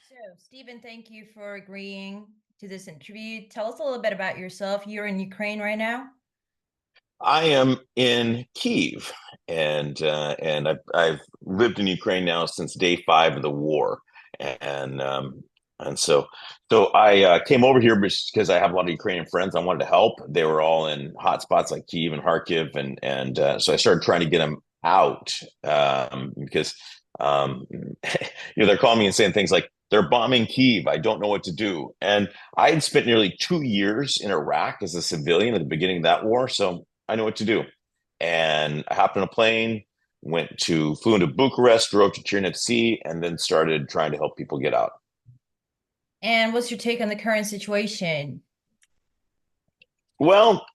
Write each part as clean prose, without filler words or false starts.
So, Stephen, thank you for agreeing to this interview. Tell us a little bit about yourself. You're in Ukraine right now. I am in Kyiv, and I've lived in Ukraine now since day five of the war, and um, and so I came over here because I have a lot of Ukrainian friends. I wanted to help. They were all in hot spots like Kyiv and Kharkiv, and so I started trying to get them out because they're calling me and saying things like they're bombing Kyiv. I don't know what to do, and I had spent nearly 2 years in Iraq as a civilian at the beginning of that war, so I know what to do. And I hopped on a plane, flew into Bucharest, drove to Chernivtsi, and then started trying to help people get out. And what's your take on the current situation? Well,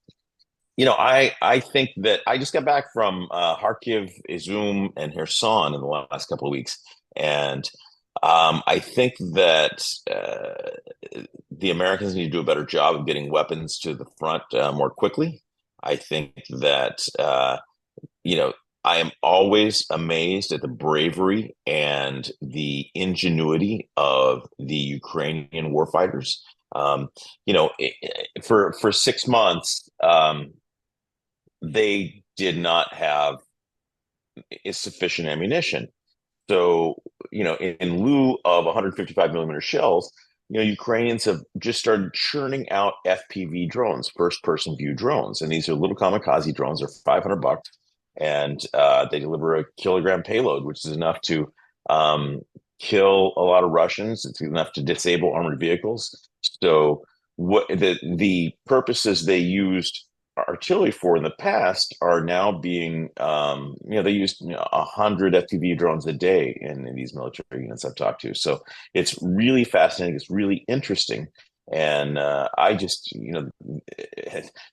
I think that I just got back from Kharkiv, Izum, and Kherson in the last couple of weeks, and I think that the Americans need to do a better job of getting weapons to the front more quickly. I think that you know, I am always amazed at the bravery and the ingenuity of the Ukrainian warfighters. Um, for 6 months, they did not have sufficient ammunition. So, in lieu of 155 millimeter shells, Ukrainians have just started churning out FPV drones, first person view drones. And these are little kamikaze drones. They're $500 and they deliver a kilogram payload, which is enough to kill a lot of Russians. It's enough to disable armored vehicles. So, what the purposes they used artillery for in the past are now being they used 100 FPV drones a day in these military units I've talked to. So it's really fascinating, it's really interesting, and I just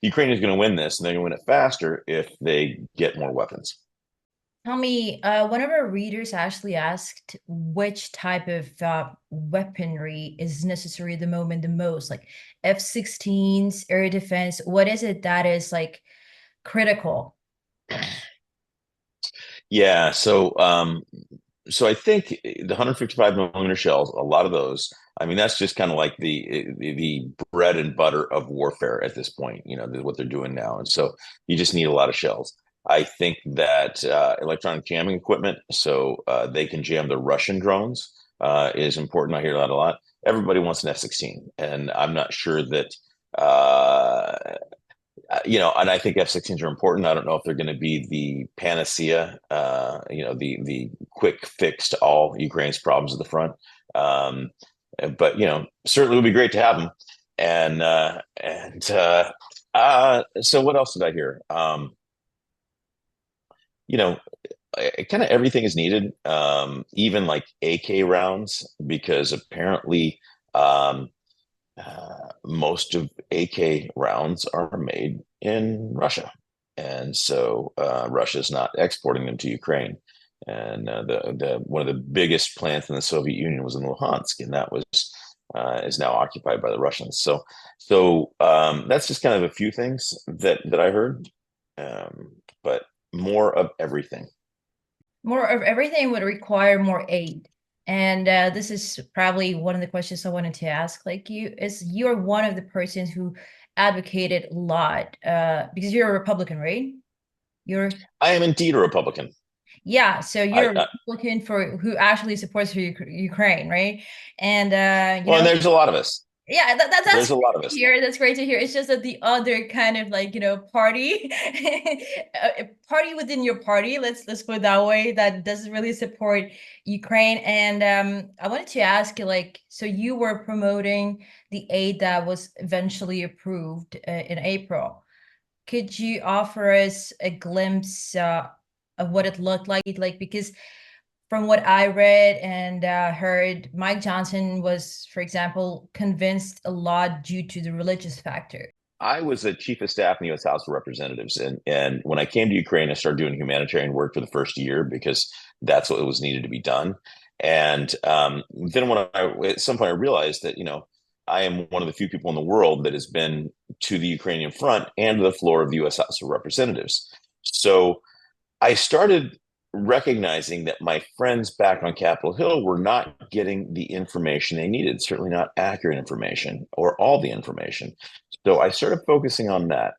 Ukraine is going to win this, and they're going to win it faster if they get more weapons. Tell me, one of our readers actually asked which type of weaponry is necessary at the moment the most, like F-16s, air defense. What is it that is like critical? Yeah, so I think the 155 millimeter shells, a lot of those, I mean, that's just kind of like the bread and butter of warfare at this point, what they're doing now. And so you just need a lot of shells. I think that electronic jamming equipment, so they can jam the Russian drones, is important. I hear that a lot. Everybody wants an F-16, and I'm not sure that and I think F-16s are important. I don't know if they're going to be the panacea, the quick fix to all Ukraine's problems at the front. Um, but certainly would be great to have them. So what else did I hear? You know, kind of everything is needed, even like AK rounds, because apparently most of AK rounds are made in Russia. And so Russia is not exporting them to Ukraine. And the one of the biggest plants in the Soviet Union was in Luhansk, and that was is now occupied by the Russians. So that's just kind of a few things that I heard, but more of everything. More of everything would require more aid. And this is probably one of the questions I wanted to ask. Like you're one of the persons who advocated a lot because you're a Republican, right? You're I am indeed a Republican. Yeah, so I, you're a I Republican for who actually supports Ukraine, right? And well, and there's a lot of us. yeah, that's There's a great lot of to us. hear. That's great to hear. It's just that the other kind of like, party, party within your party, let's put it that way, that doesn't really support Ukraine. And I wanted to ask you, like, so you were promoting the aid that was eventually approved in April. Could you offer us a glimpse of what it looked like? Because from what I read and heard, Mike Johnson was, for example, convinced a lot due to the religious factor. I was a chief of staff in the U.S. House of Representatives, and when I came to Ukraine, I started doing humanitarian work for the first year because that's what was needed to be done. And then at some point I realized that I am one of the few people in the world that has been to the Ukrainian front and to the floor of the U.S. House of Representatives. So I started recognizing that my friends back on Capitol Hill were not getting the information they needed, certainly not accurate information or all the information. So I started focusing on that.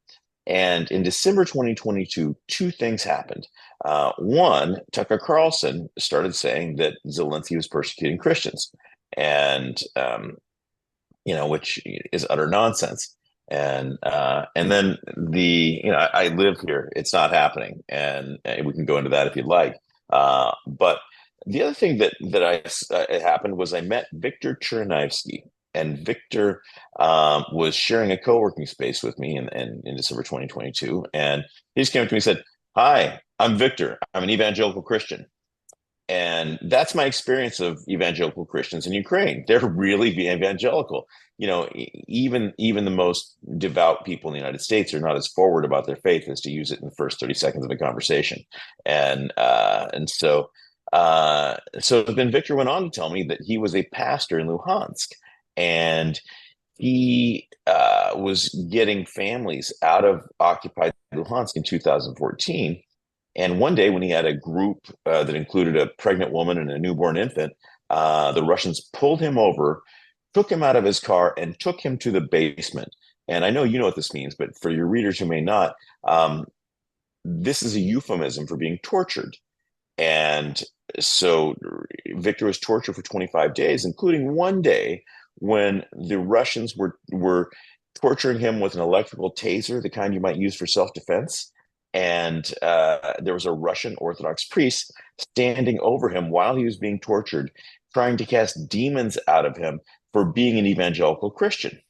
And in December 2022, two things happened. One, Tucker Carlson started saying that Zelensky was persecuting Christians, and which is utter nonsense. And then I live here. It's not happening, and we can go into that if you'd like. But the other thing that happened was I met Victor Chernyavsky, and Victor was sharing a co-working space with me in December 2022, and he just came up to me and said, "Hi, I'm Victor. I'm an evangelical Christian." And that's my experience of evangelical Christians in Ukraine. They're really evangelical. Even the most devout people in the United States are not as forward about their faith as to use it in the first 30 seconds of a conversation. So then Victor went on to tell me that he was a pastor in Luhansk, and he was getting families out of occupied Luhansk in 2014. And one day, when he had a group that included a pregnant woman and a newborn infant, the Russians pulled him over, took him out of his car, and took him to the basement. And I know you know what this means, but for your readers who may not, this is a euphemism for being tortured. And so Victor was tortured for 25 days, including one day when the Russians were torturing him with an electrical taser, the kind you might use for self-defense. And there was a Russian Orthodox priest standing over him while he was being tortured, trying to cast demons out of him for being an evangelical Christian.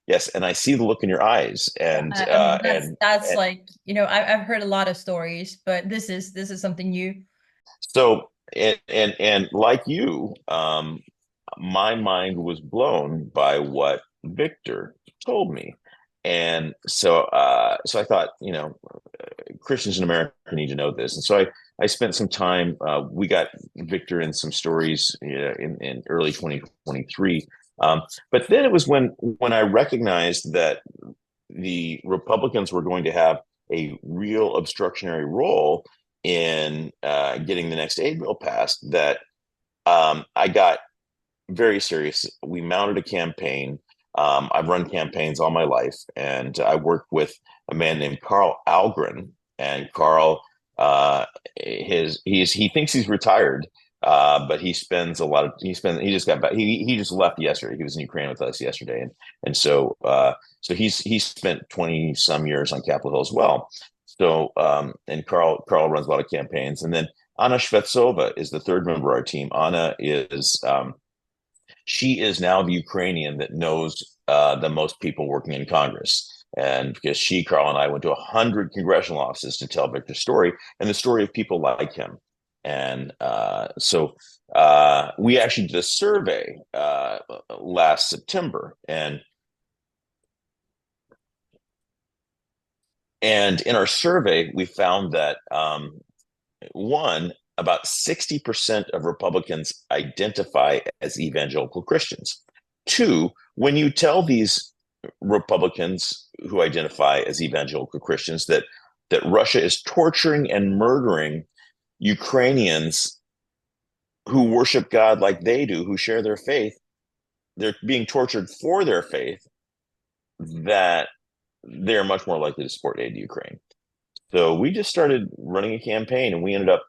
Yes, and I see the look in your eyes, and I mean, that's and like, I've heard a lot of stories, but this is something new. so and like you, my mind was blown by what Victor told me. And so I thought, Christians in America need to know this. And so I spent some time. We got Victor in some stories in early 2023. But then it was when I recognized that the Republicans were going to have a real obstructionary role in getting the next aid bill passed that I got very serious. We mounted a campaign. I've run campaigns all my life, and I worked with a man named Carl Algren. And Carl, he thinks he's retired, but he spends a lot of he just got back. He just left yesterday. He was in Ukraine with us yesterday, and so he's spent 20 some years on Capitol Hill as well. So and Carl runs a lot of campaigns, and then Anna Shvetsova is the third member of our team. Anna is she is now the Ukrainian that knows the most people working in Congress. And because Carl, and I went to 100 congressional offices to tell Victor's story and the story of people like him. And so we actually did a survey last September. And in our survey, we found that one, about 60% of Republicans identify as evangelical Christians. Two, when you tell these Republicans who identify as evangelical Christians that Russia is torturing and murdering Ukrainians who worship God like they do, who share their faith, they're being tortured for their faith, that they're much more likely to support aid to Ukraine. So we just started running a campaign, and we ended up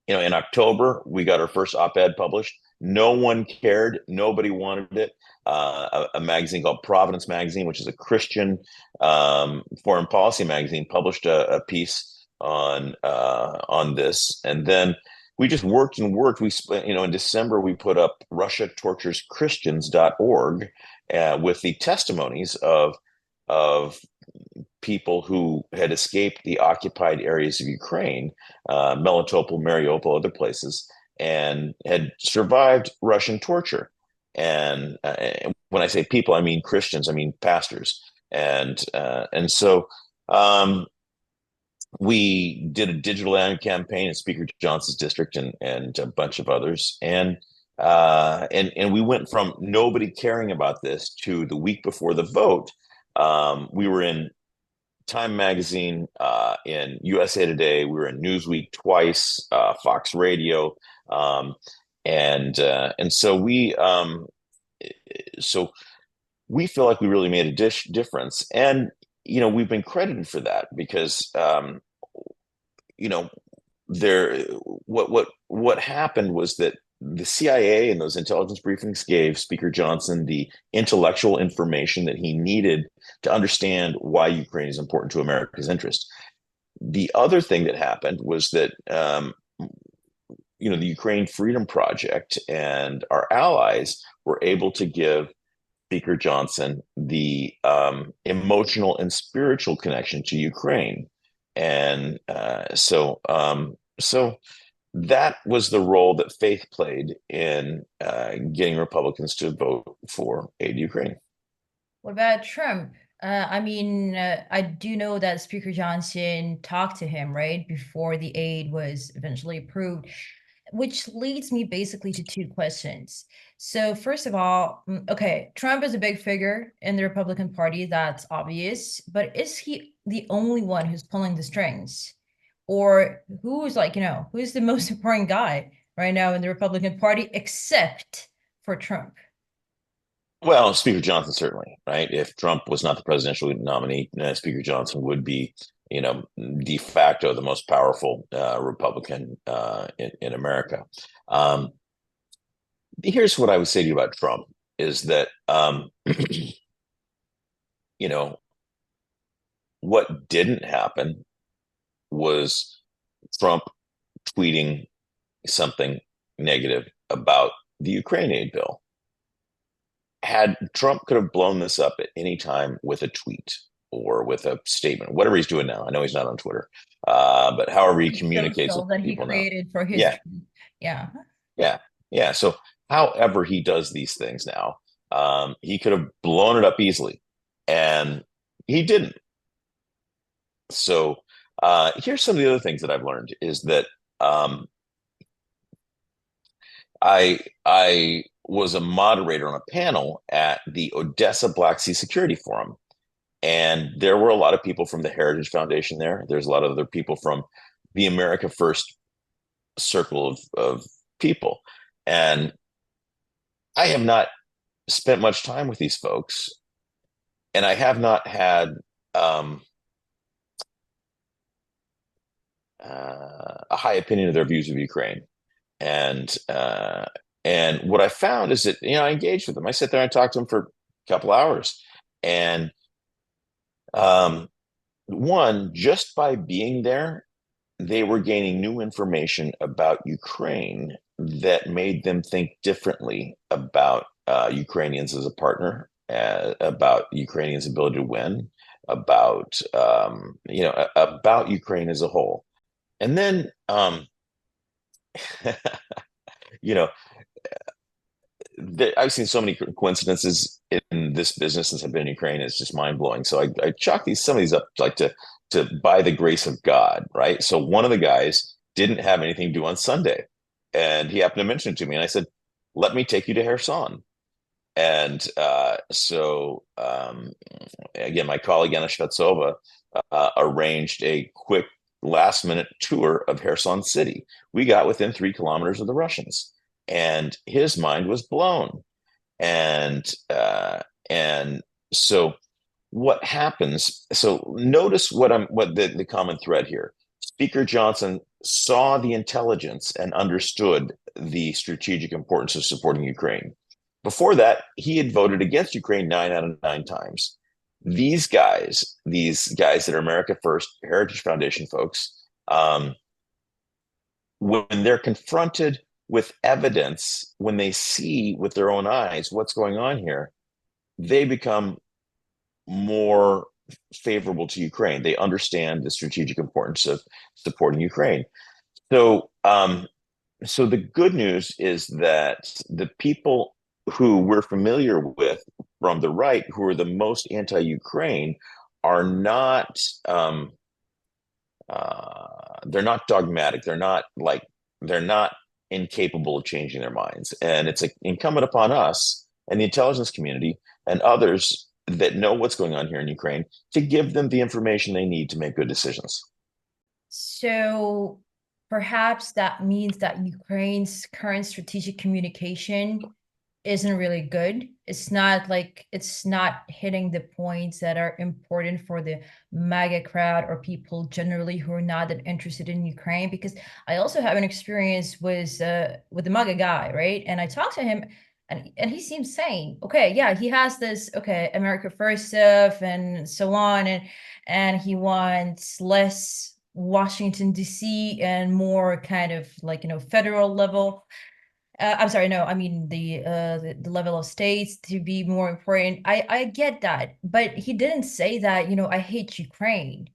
in October, we got our first op-ed published. No one cared. Nobody wanted it. A magazine called Providence Magazine, which is a Christian foreign policy magazine, published a piece on this. And then we just worked and worked. We in December, we put up RussiaTorturesChristians.org with the testimonies of people who had escaped the occupied areas of Ukraine, Melitopol, Mariupol, other places, and had survived Russian torture. And when I say people, I mean Christians, I mean pastors. And so we did a digital ad campaign in Speaker Johnson's district and a bunch of others. And we went from nobody caring about this to the week before the vote. We were in Time Magazine, in USA Today. We were in Newsweek twice, Fox Radio, um, and so we feel like we really made a difference, and we've been credited for that because you know there what happened was that the CIA and those intelligence briefings gave Speaker Johnson the intellectual information that he needed to understand why Ukraine is important to America's interest. The other thing that happened was that the Ukraine Freedom Project and our allies were able to give Speaker Johnson the emotional and spiritual connection to Ukraine, and so that was the role that faith played in getting Republicans to vote for aid to Ukraine. What about Trump? I mean, I do know that Speaker Johnson talked to him, right, before the aid was eventually approved, which leads me basically to two questions. So, first of all, okay, Trump is a big figure in the Republican Party, that's obvious, but is he the only one who's pulling the strings? Or who's like, who's the most important guy right now in the Republican Party except for Trump? Well, Speaker Johnson certainly, right? If Trump was not the presidential nominee, Speaker Johnson would be, de facto the most powerful Republican in America. Um, Here's what I would say to you about Trump is that, you know, what didn't happen was Trump tweeting something negative about the Ukraine aid bill. Had Trump could have blown this up at any time with a tweet or with a statement, whatever he's doing now. I know he's not on Twitter, but however he communicates Social with that he people now. created for his, Yeah, yeah. yeah, yeah. So however he does these things now, he could have blown it up easily, and he didn't. So here's some of the other things that I've learned is that um, I was a moderator on a panel at the Odessa Black Sea Security Forum, and there were a lot of people from the Heritage Foundation there. There's a lot of other people from the America First circle of people, and I have not spent much time with these folks, and I have not had um, a high opinion of their views of Ukraine. And what I found is that I engaged with them. I sit there and talk to them for a couple hours, and um, one, just by being there, they were gaining new information about Ukraine that made them think differently about Ukrainians as a partner, about Ukrainians' ability to win, about Ukraine as a whole. And then, you know, I've seen so many coincidences in this business since I've been in Ukraine. It's just mind blowing. So I chalk some of these up like to by the grace of God, right? So one of the guys didn't have anything to do on Sunday, and he happened to mention it to me, and I said, "Let me take you to Kherson." And again, my colleague Anna Shvetsova arranged a quick last minute tour of Kherson City. We got within 3 kilometers of the Russians, and his mind was blown. And so what happens? So notice what the common thread here. Speaker Johnson saw the intelligence and understood the strategic importance of supporting Ukraine. Before that, he had voted against Ukraine 9 out of 9 times. These guys that are America First Heritage Foundation folks, when they're confronted with evidence, when they see with their own eyes what's going on here, they become more favorable to Ukraine. They understand the strategic importance of supporting Ukraine. So the good news is that the people who we're familiar with from the right, who are the most anti-Ukraine, are not they're not dogmatic. They're not incapable of changing their minds. And it's incumbent upon us and the intelligence community and others that know what's going on here in Ukraine to give them the information they need to make good decisions. So perhaps that means that Ukraine's current strategic communication isn't really good. It's not hitting the points that are important for the MAGA crowd or people generally who are not that interested in Ukraine. Because I also have an experience with the MAGA guy, right? And I talked to him and he seems sane. Okay, yeah, he has this America first stuff and so on, and he wants less Washington DC and more kind of like federal level. I'm sorry, no, I mean the level of states to be more important. I get that, but he didn't say that, I hate Ukraine.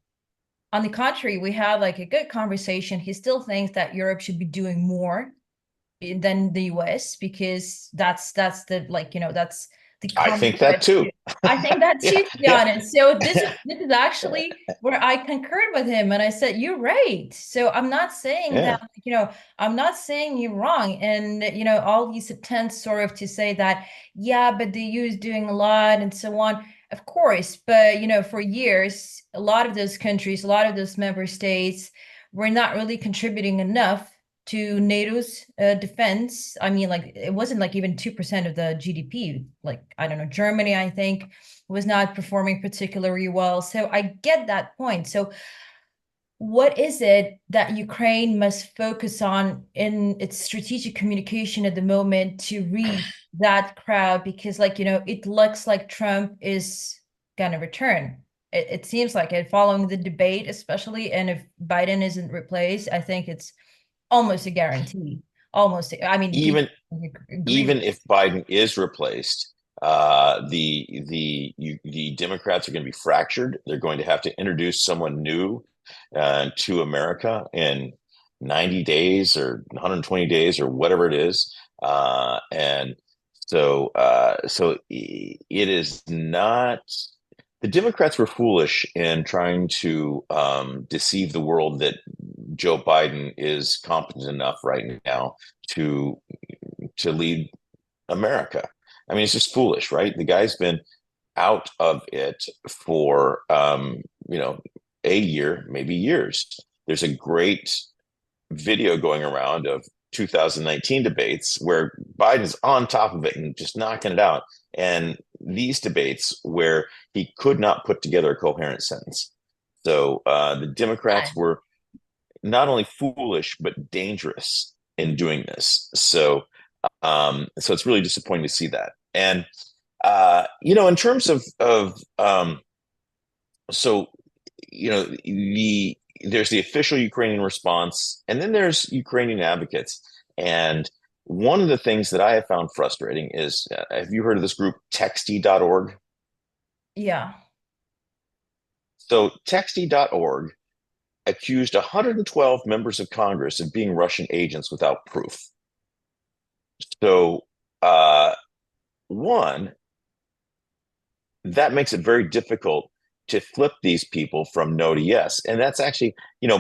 On the contrary, we had like a good conversation. He still thinks that Europe should be doing more than the US because that's the that's the I common think that thread too. too. I think that Yeah, too, to be yeah, honest. So this is actually where I concurred with him, and I said, "You're right." So I'm not saying that, yeah. I'm not saying you're wrong, and all these attempts sort of to say that, yeah, but the EU is doing a lot and so on. Of course, but for years, a lot of those countries, a lot of those member states were not really contributing enough to NATO's defense. I mean, like it wasn't like even 2% of the GDP. Like I don't know, Germany, I think, was not performing particularly well. So I get that point. So what is it that Ukraine must focus on in its strategic communication at the moment to reach that crowd? Because it looks like Trump is gonna return. It seems like it following the debate, especially, and if Biden isn't replaced, I think it's almost a guarantee. Almost. I mean, do Even you agree with even if Biden is replaced, the Democrats are going to be fractured. They're going to have to introduce someone new to America in 90 days or 120 days or whatever it is. And so it is not. The Democrats were foolish in trying to deceive the world that Joe Biden is competent enough right now to lead America. I mean, it's just foolish, right? The guy's been out of it for a year, maybe years. There's a great video going around of 2019 debates where Biden's on top of it and just knocking it out. And these debates where he could not put together a coherent sentence. So the Democrats that? were not only foolish but dangerous in doing this. So it's really disappointing to see that. And in terms of so there's the official Ukrainian response, and then there's Ukrainian advocates. And one of the things that I have found frustrating is, have you heard of this group, Texty.org? Yeah. So Texty.org accused 112 members of Congress of being Russian agents without proof. So, one, that makes it very difficult to flip these people from no to yes. And that's actually,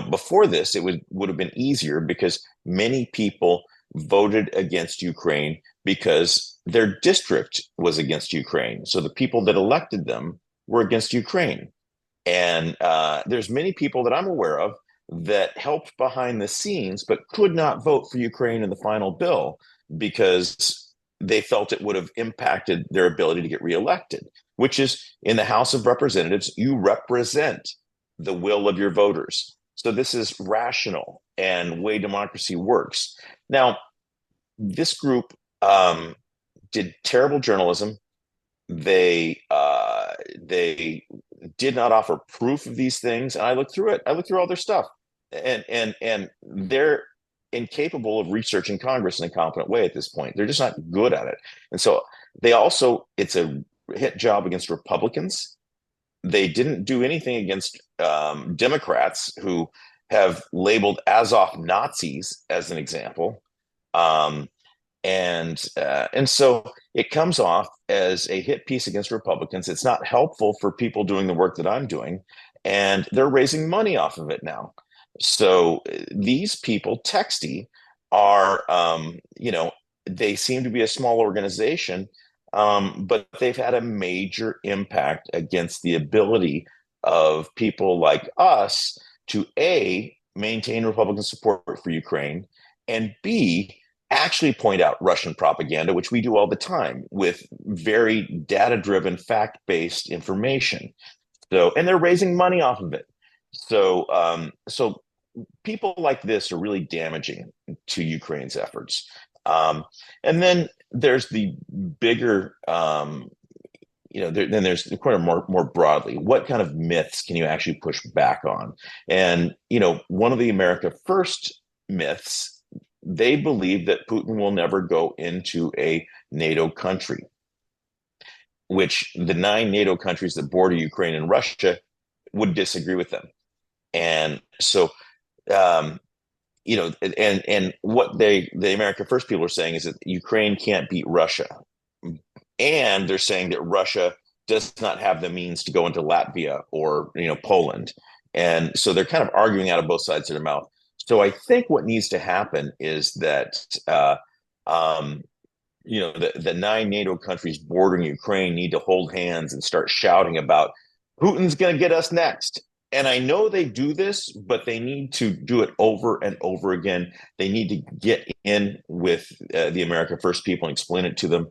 before this, it would have been easier because many people voted against Ukraine because their district was against Ukraine. So the people that elected them were against Ukraine. And there's many people that I'm aware of that helped behind the scenes, but could not vote for Ukraine in the final bill because they felt it would have impacted their ability to get reelected, which is in the House of Representatives, you represent the will of your voters. So this is rational and way democracy works. Now, this group did terrible journalism. They did not offer proof of these things, and I looked through it. I looked through all their stuff, and they're incapable of researching Congress in a competent way at this point. They're just not good at it, and so it's a hit job against Republicans. They didn't do anything against Democrats who have labeled Azov Nazis as an example. Um, and so it comes off as a hit piece against Republicans. It's not helpful for people doing the work that I'm doing, and they're raising money off of it now. So these people, Texty, are they seem to be a small organization, but they've had a major impact against the ability of people like us to A, maintain Republican support for Ukraine, and B, actually point out Russian propaganda, which we do all the time with very data-driven, fact-based information. So, and they're raising money off of it. So people like this are really damaging to Ukraine's efforts. Um, and then there's the bigger, then there's kind of more broadly, what kind of myths can you actually push back on? And one of the America First myths, they believe that Putin will never go into a NATO country, which the 9 NATO countries that border Ukraine and Russia would disagree with them. And so um, and what the America First people are saying is that Ukraine can't beat Russia, and they're saying that Russia does not have the means to go into Latvia or Poland, and so they're kind of arguing out of both sides of their mouth. So I think what needs to happen is that the 9 NATO countries bordering Ukraine need to hold hands and start shouting about Putin's going to get us next. And I know they do this, but they need to do it over and over again. They need to get in with the America First people and explain it to them,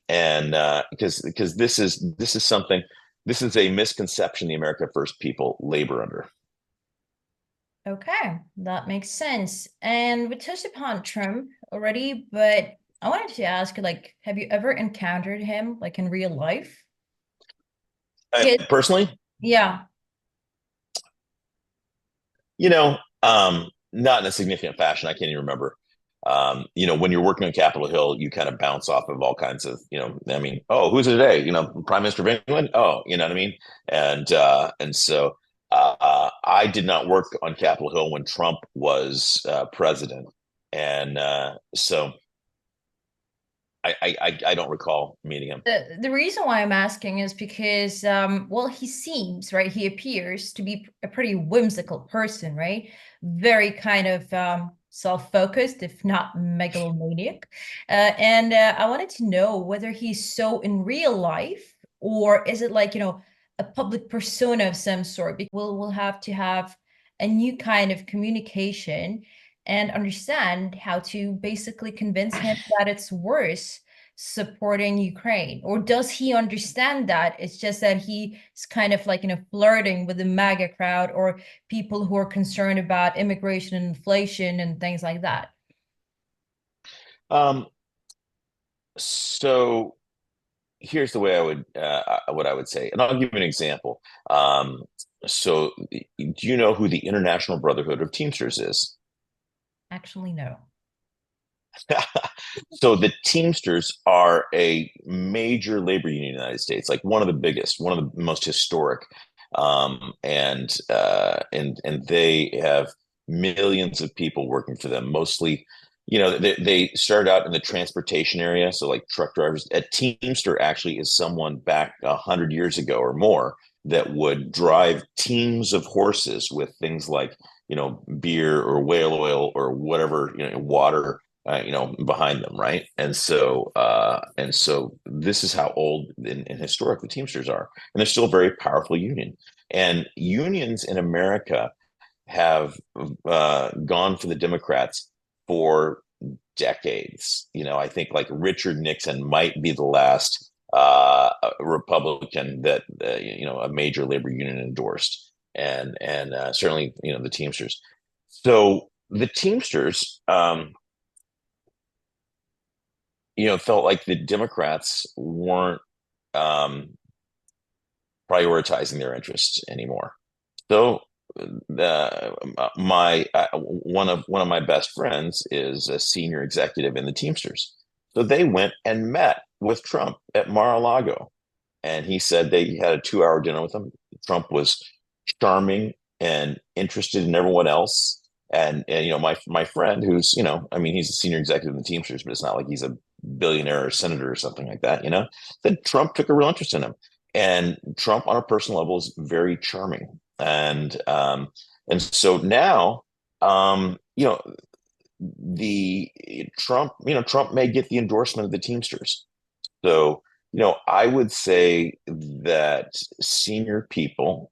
and because this is something, this is a misconception the America First people labor under. Okay, that makes sense. And we touched upon Trump already, but I wanted to ask, like, have you ever encountered him like in real life? Personally, Yeah. not in a significant fashion. I can't even remember. When you're working on Capitol Hill, you kind of bounce off of all kinds of, I mean, oh, who's it today? Prime Minister of England. Oh, you know what I mean? And so I did not work on Capitol Hill when Trump was president, and so I don't recall meeting him. The reason why I'm asking is because, well, he seems, right? He appears to be a pretty whimsical person, right? Very kind of self-focused, if not megalomaniac. And I wanted to know whether he's so in real life, or is it like, a public persona of some sort? Because we'll have to have a new kind of communication and understand how to basically convince him that it's worse supporting Ukraine? Or does he understand that? It's just that he's kind of like, flirting with the MAGA crowd or people who are concerned about immigration and inflation and things like that. Um, so here's the way what I would say, and I'll give you an example. So do you know who the International Brotherhood of Teamsters is? Actually, no. So the Teamsters are a major labor union in the United States, like one of the biggest, one of the most historic, and they have millions of people working for them. Mostly, they started out in the transportation area, so like truck drivers. A Teamster actually is someone back 100 years ago or more that would drive teams of horses with things like beer or whale oil or whatever, water, behind them, right? And so this is how old and historic the Teamsters are, and they're still a very powerful union. And unions in America have gone for the Democrats for decades. I think like Richard Nixon might be the last Republican that a major labor union endorsed, and certainly the Teamsters. So the Teamsters, felt like the Democrats weren't um, prioritizing their interests anymore. So my one of my best friends is a senior executive in the Teamsters. So they went and met with Trump at Mar-a-Lago, and he said they had a 2-hour dinner with him. Trump was charming and interested in everyone else. And my friend, who's I mean, he's a senior executive in the Teamsters, but it's not like he's a billionaire or senator or something like that. That Trump took a real interest in him, and Trump on a personal level is very charming. And so now, the Trump may get the endorsement of the Teamsters. So, I would say that senior people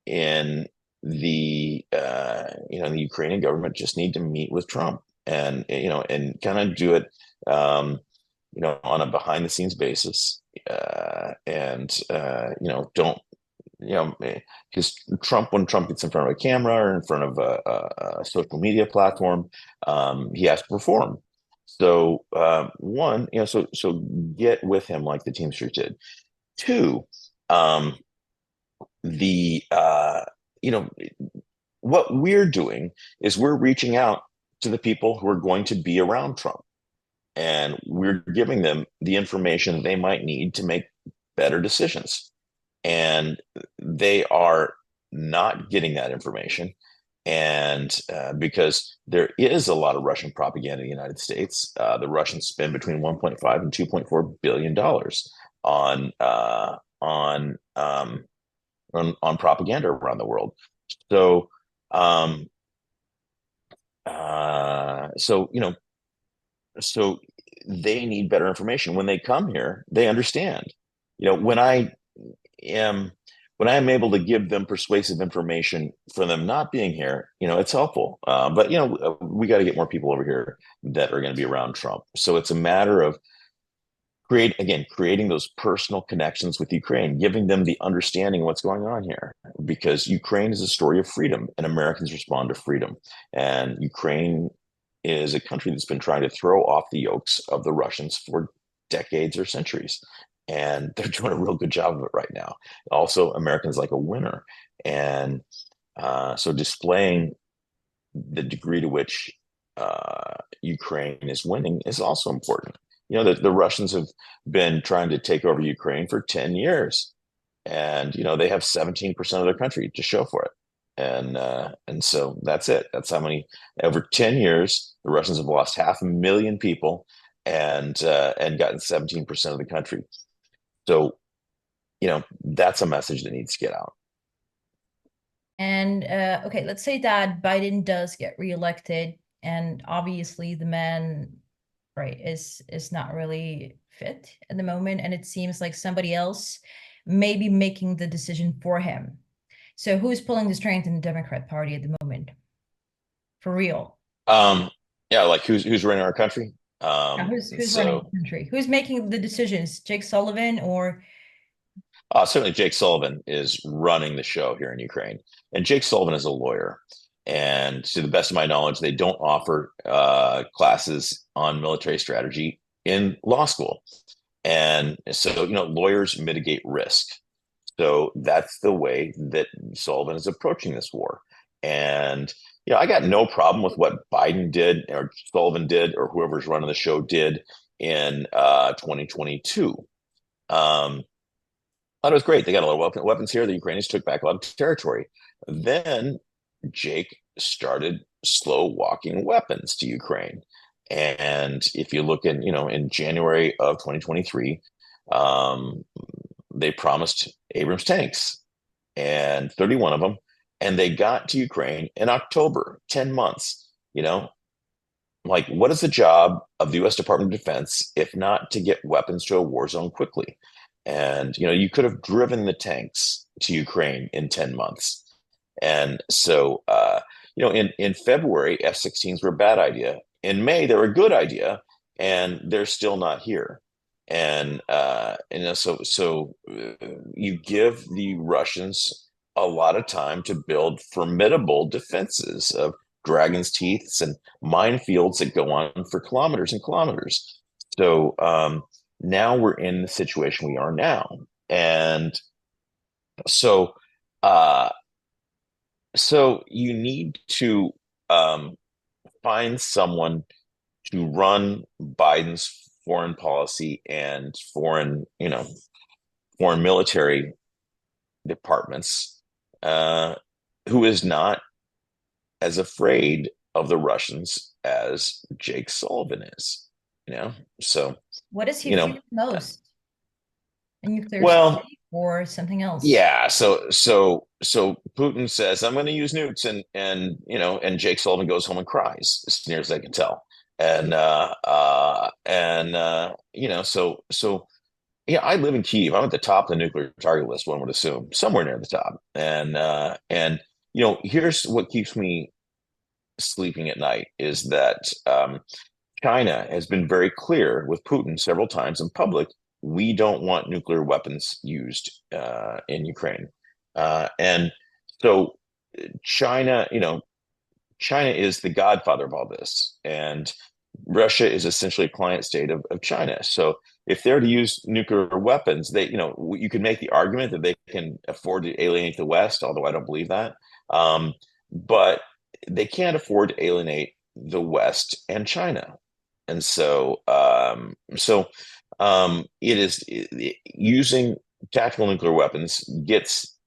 in the Ukrainian government just need to meet with Trump and kind of do it, on a behind the scenes basis. Don't, because when Trump gets in front of a camera or in front of a social media platform, he has to perform. So, one, so get with him like the Teamsters did. Two, um, the you know what we're doing is we're reaching out to the people who are going to be around Trump, and we're giving them the information they might need to make better decisions. And they are not getting that information. And because there is a lot of Russian propaganda in the United States, the Russians spend between 1.5 and 2.4 billion dollars on on propaganda around the world. So, um, so so they need better information when they come here. They understand. When am when I am able to give them persuasive information for them not being here, it's helpful. But we got to get more people over here that are going to be around Trump. So it's a matter of creating those personal connections with Ukraine, giving them the understanding of what's going on here, because Ukraine is a story of freedom and Americans respond to freedom. And Ukraine is a country that's been trying to throw off the yokes of the Russians for decades or centuries. And they're doing a real good job of it right now. Also, Americans like a winner. And so displaying the degree to which Ukraine is winning is also important. The Russians have been trying to take over Ukraine for 10 years, and they have 17% of their country to show for it. And so that's it. That's how many over 10 years the Russians have lost 500,000 people and gotten 17% of the country. So, that's a message that needs to get out. And okay, let's say that Biden does get reelected, and obviously the man, right, is not really fit at the moment, and it seems like somebody else may be making the decision for him. So who's pulling the strength in the Democrat Party at the moment? For real. Um, yeah, like who's running our country? Now, who's running So the country? Who's making the decisions? Jake Sullivan or certainly Jake Sullivan is running the show here in Ukraine, and Jake Sullivan is a lawyer. And to the best of my knowledge, they don't offer classes on military strategy in law school. And so, lawyers mitigate risk. So that's the way that Sullivan is approaching this war. And, I got no problem with what Biden did or Sullivan did or whoever's running the show did in 2022. Thought it was great. They got a lot of weapons here. The Ukrainians took back a lot of territory. Then Jake started slow walking weapons to Ukraine. And if you look in January of 2023, they promised Abrams tanks and 31 of them, and they got to Ukraine in October, 10 months. Like, what is the job of the U.S. Department of Defense if not to get weapons to a war zone quickly? And you could have driven the tanks to Ukraine in 10 months. And so in February, F-16s were a bad idea. In May, they were a good idea, and they're still not here. And you give the Russians a lot of time to build formidable defenses of dragon's teeths and minefields that go on for kilometers and kilometers. So now we're in the situation we are now. And so uh, so you need to find someone to run Biden's foreign policy and foreign military departments, who is not as afraid of the Russians as Jake Sullivan is. So what does he you know, fear most? A nuclear well, strike or something else? yeah. So Putin says I'm going to use nukes, and Jake Sullivan goes home and cries as near as I can tell. And so Yeah, I live in Kyiv. I'm at the top of the nuclear target list, one would assume, somewhere near the top. And here's what keeps me sleeping at night is that China has been very clear with Putin several times in public. We don't want nuclear weapons used in Ukraine, and so China, China is the godfather of all this, and Russia is essentially a client state of China. So if they're to use nuclear weapons, you can make the argument that they can afford to alienate the West, although I don't believe that. But they can't afford to alienate the West and China. And using tactical nuclear weapons gets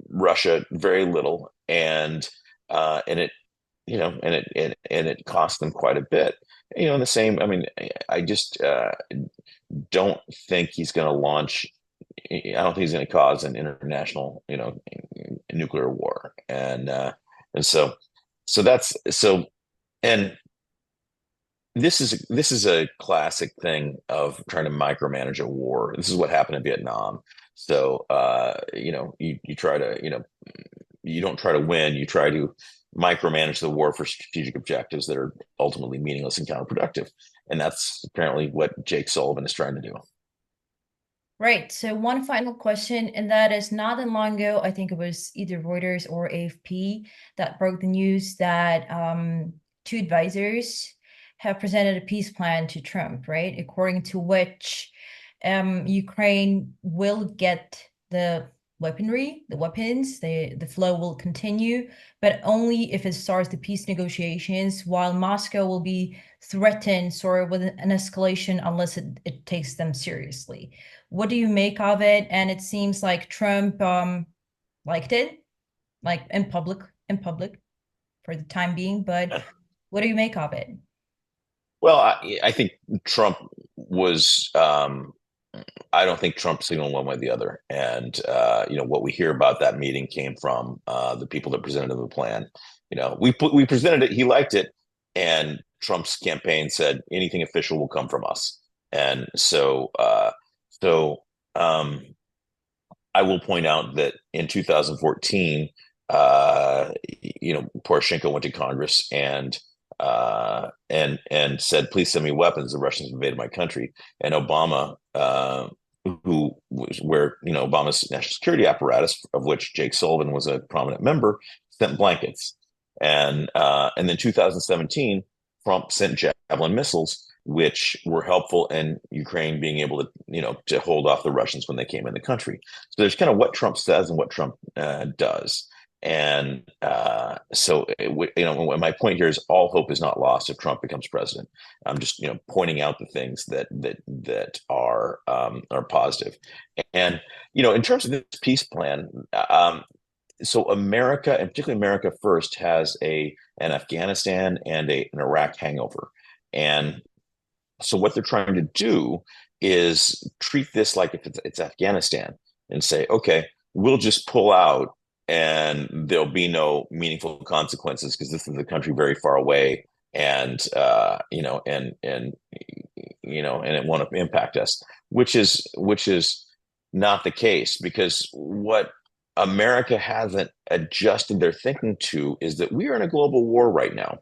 Russia very little, and it cost them quite a bit. In the same, I mean, I just don't think he's going to launch. I don't think he's going to cause an international, nuclear war, and and this is a classic thing of trying to micromanage a war. This is what happened in Vietnam. So you try to you don't try to win. You try to micromanage the war for strategic objectives that are ultimately meaningless and counterproductive. And that's apparently what Jake Sullivan is trying to do. Right. So one final question, and that is not that long ago, I think it was either Reuters or AFP that broke the news that two advisors have presented a peace plan to Trump, right? According to which Ukraine will get the weaponry, the weapons, the flow will continue, but only if it starts the peace negotiations, while Moscow will be threatened sort of with an escalation unless it takes them seriously. What do you make of it? And it seems like Trump liked it, like in public for the time being. But what do you make of it? Well, I think Trump was. I don't think Trump signaled one way or the other. And what we hear about that meeting came from the people that presented the plan. We presented it. He liked it, and Trump's campaign said anything official will come from us. And so I will point out that in 2014, Poroshenko went to Congress and said, "Please send me weapons. The Russians invaded my country." And Obama, who was where Obama's national security apparatus, of which Jake Sullivan was a prominent member, sent blankets. And then 2017, Trump sent Javelin missiles, which were helpful in Ukraine being able to hold off the Russians when they came in the country. So there's kind of what Trump says and what Trump does. And my point here is all hope is not lost if Trump becomes president. I'm just pointing out the things that are positive. And in terms of this peace plan, so America, and particularly America First, has an Afghanistan and an Iraq hangover. And so what they're trying to do is treat this like if it's Afghanistan and say, okay, we'll just pull out and there'll be no meaningful consequences because this is a country very far away, and it won't impact us, which is not the case, because what America hasn't adjusted their thinking to is that we are in a global war right now,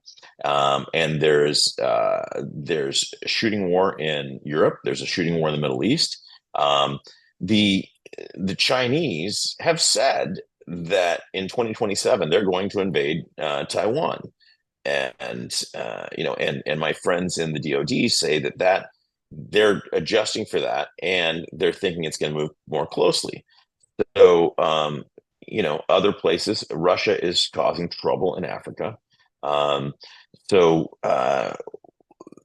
and there's a shooting war in Europe. There's a shooting war in the Middle East. The Chinese have said that in 2027 they're going to invade Taiwan, and my friends in the DoD say that they're adjusting for that, and they're thinking it's going to move more closely. So, other places, Russia is causing trouble in Africa. Um, so,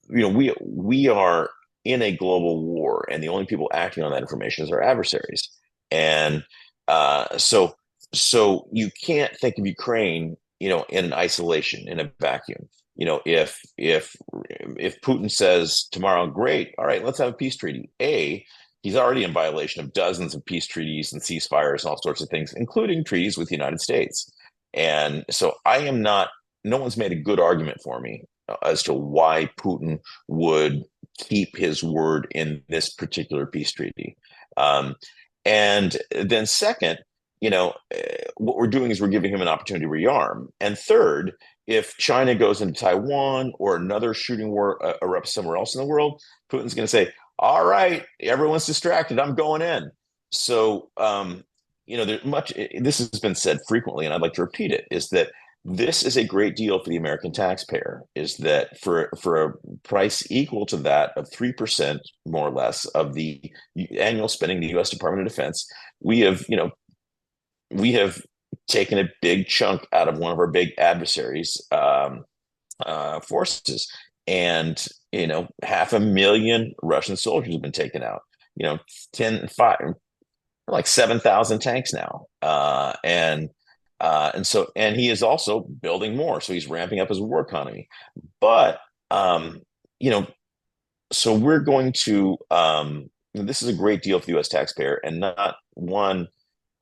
we are in a global war, and the only people acting on that information is our adversaries. And so you can't think of Ukraine, in an isolation, in a vacuum. If Putin says tomorrow, great, all right, let's have a peace treaty. He's already in violation of dozens of peace treaties and ceasefires and all sorts of things, including treaties with the United States. And so no one's made a good argument for me as to why Putin would keep his word in this particular peace treaty. Um, and then second, what we're doing is we're giving him an opportunity to rearm. And third, if China goes into Taiwan or another shooting war erupts somewhere else in the world, Putin's going to say, all right, everyone's distracted, I'm going in. So, there's much, this has been said frequently, and I'd like to repeat it, is that this is a great deal for the American taxpayer, is that for a price equal to that of 3%, more or less, of the annual spending of the U.S. Department of Defense, we have taken a big chunk out of one of our big adversaries' forces. And, 500,000 Russian soldiers have been taken out, 7,000 tanks now. And he is also building more. So he's ramping up his war economy. But, you know, so we're going to, this is a great deal for the US taxpayer, and not one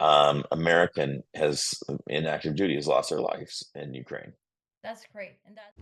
American has in active duty has lost their lives in Ukraine. That's great. And that